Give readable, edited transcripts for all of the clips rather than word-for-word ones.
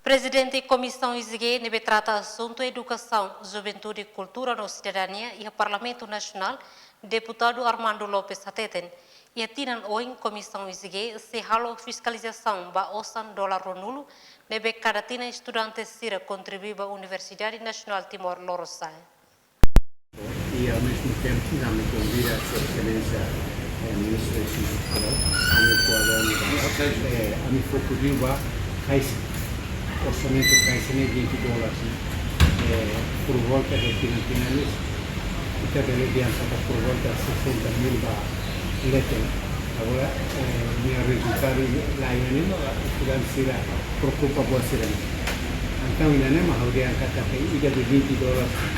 Presidente da Comissão ISG nebe trata assunto Educação, Juventude, Cultura e Cidadania e o Parlamento Nacional, deputado Armando Lopes Ateten. E atinan hoje Comissão ISG se halo fiscalização ba osan dolar nulo nebe cada tina estudante sira contribuir à Universidade Nacional Timor-Leste. E ao mesmo tempo também convida a Sua Excelência Ministro da Cultura, a me coadar a me focar orçamento caisene $20 por volta de finales kita deve diantara por volta 60.000 letter. Agora minha resultado lá ini sudah sira preocupa buat sira. Então ainda não há alguém kata que ida de $20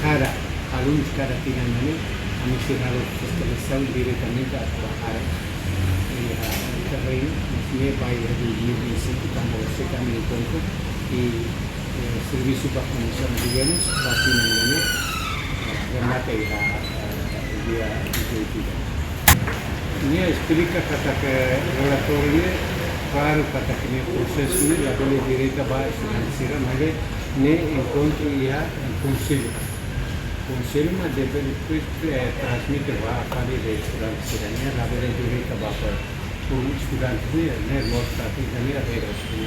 cada aluno cada final ini kami sira fiscalização diretamente a trabalhar. Também me vai reduzir isso que estamos kami encontro e serviço para a Comissão de Governos, vacina ini, remate dia 18. Ini explica kata que relatório claro kata que ne processo ne la dole direita ba financeira mas ne encontro ia conselho mas deve depois transmitir a fale de cidadania la dole direita ba para os estudantes né logo para a cidadania regras